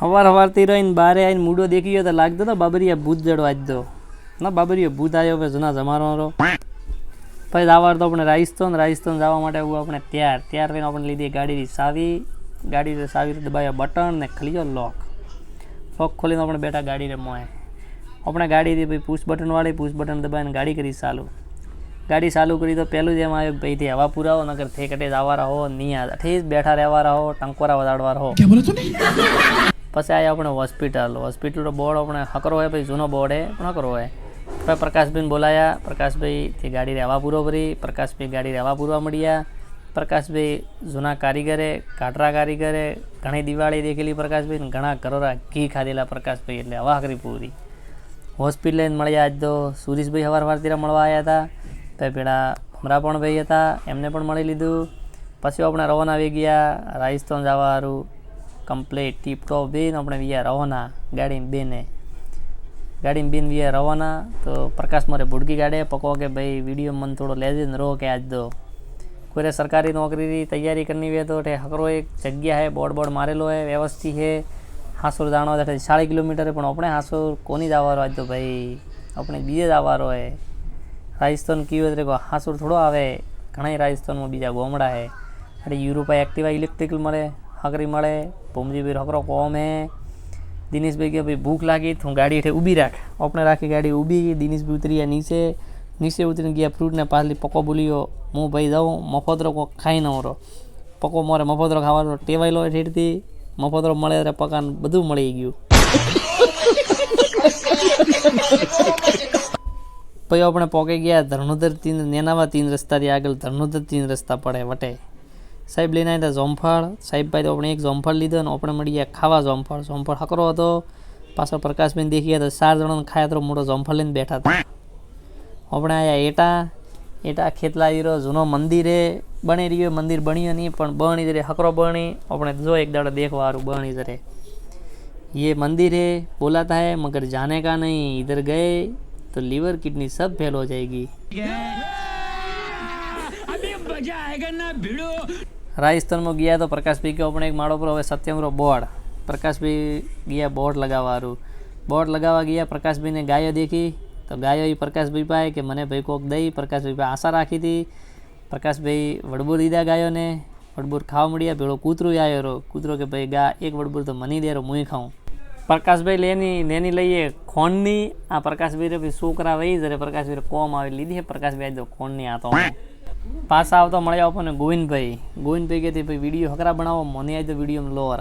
હવાર હવારથી રહીને બારે આવીને મૂડો દેખી ગયો તો લાગતો તો બાબરીયા ભૂત જડો આજ તો ના બાબરીયો ભૂત આવ્યો ભાઈ જૂના જમાનો પછી જવા તો આપણે રાજસ્થાન જવા માટે આપણે તૈયાર થઈને આપણે લીધી ગાડીની ચાવી દબાવ્યા બટન ને ખલીયો લોક ખોલીને આપણે બેઠા ગાડી રે મોએ આપણે ગાડીથી ભાઈ પુશ બટન દબાવીને ગાડી કરી ચાલુ કરી તો પહેલું જ એમ આવ્યું ભાઈથી હવા પુરાવો નગર થે કટે જવારા હો નહીં આ અઠે જ બેઠા રહેવારા હો ટંકોરા વગાડવારા હો પછી આવ્યા આપણે હોસ્પિટલ બોર્ડ આપણે હકરો હોય ભાઈ જૂનો બોર્ડ હે પણ હકરો હોય પછી પ્રકાશભાઈને બોલાયા પ્રકાશભાઈ તે ગાડી રહેવા પૂરો કરી પ્રકાશભાઈ ગાડી રહેવા પૂરવા મળ્યા પ્રકાશભાઈ જૂના કારીગરે ઘણી દિવાળી દેખેલી પ્રકાશભાઈ ઘણા કરોડા ઘી ખાધેલા પ્રકાશભાઈ એટલે હવા કરી પૂરી હોસ્પિટલ લઈને મળ્યા આજ તો સુરેશભાઈ હવાર મળવા આવ્યા હતા પછી પેલા હમરા પણ ભાઈ હતા એમને પણ મળી લીધું પછી આપણે રવાના આવી ગયા રાજસ્થાન જવા સારું કમ્પ્લીટ ટીપટોપ બેન આપણે વ્યા રવાના ગાડીમાં બેન વ્યા રવાના તો પ્રકાશ મારે ભૂડકી કાઢે પકો કે ભાઈ વિડીયો મને થોડો લેજે ને રહો કે આજ દો કોઈ સરકારી નોકરીની તૈયારી કરनी વે તો હકરો એક જગ્યા હે બોર્ડ મારેલો હે વ્યવસ્થિત હે હાસુર જાણો 40 કિલોમીટર પણ આપણે હાસુર કોની જવાનો આજ તો ભાઈ આપણે બીજે જવાનો હે રાજસ્થાન કીધું એટલે હાસુર થોડો આવે ઘણા રાજસ્થાનમાં બીજા ગોમડા હે અરે યુરોપા એક્ટિવા ઇલેક્ટ્રિકલ મળે હકરી મળે ભૂમજીભાઈ હકરો કોમ હે દિનેશભાઈ કે ભાઈ ભૂખ લાગી તો ગાડી હેઠે ઊભી રાખ આપણે રાખી ગાડી ઊભી ગઈ દિનેશભાઈ ઉતર્યા નીચે ઉતરીને ગયા ફ્રૂટને પાછલી પકો બોલ્યો હું ભાઈ જાઉં મફતરો ખાઈ ન રહો પકો મારે મફતરો ખાવાનો ટેવાયેલો ઠેઠથી મફતરો મળે ત્યારે પકાન બધું મળી ગયું પછી આપણે પોકે ગયા ધર્ણોધર 3 નેનાવા 3 રસ્તાથી આગળ ધર્ણોધર 3 રસ્તા પડે વટે સાહેબ લઈને આવ્યા જોમફળ સાહેબભાઈ તો આપણે એક જોમફળ લીધો ને આપણે મળી ગયા ખાવા જોમફળ હકરો હતો પાછળ પ્રકાશભાઈ દેખી ગયા તો 4 જણાને ખાયા તો મોટો જોમફળ લઈને બેઠા હતા આપણે આવ્યા એટા ખેતલાવી રહ્યો જૂનો મંદિરે બની રહ્યો મંદિર બન્યો નહીં પણ બની જરે હકરો બની આપણે જો એક દાડો દેખવારું બની જરે ये मंदिर है बोलाता है मगर जाने का नहीं इधर गए तो लीवर किडनी सब फेल हो जाएगी अभी मजा आएगा ना भिड़ो રાજસ્થાનમાં ગયા તો પ્રકાશભાઈ કે આપણે એક માળો પર હવે સત્યમરો બોર્ડ પ્રકાશભાઈ ગયા બોર્ડ લગાવવા ગયા પ્રકાશભાઈને ગાયો દેખી તો ગાયો એ પ્રકાશભાઈ પાસે કે મને ભાઈ કોક દઈ પ્રકાશભાઈ પાસે આશા રાખી હતી પ્રકાશભાઈ વડબૂર દીધા ગાયોને વડબૂર ખાવા મળ્યા પેલો કૂતરું આવ્યો કૂતરો કે ભાઈ ગા એક વડબૂર તો મને દે હું ખાઉં પ્રકાશભાઈ નેની લઈએ ખોણની આ પ્રકાશભાઈ ભાઈ છોકરા વહી જરે પ્રકાશભાઈ કોમ આવી લીધી પ્રકાશભાઈ તો ખોણની આ તો પાછા આવતો મળ્યા આપણને ગોવિંદભાઈ કે ભાઈ વિડીયો હકરા બનાવો મને આજ તો વિડીયો લો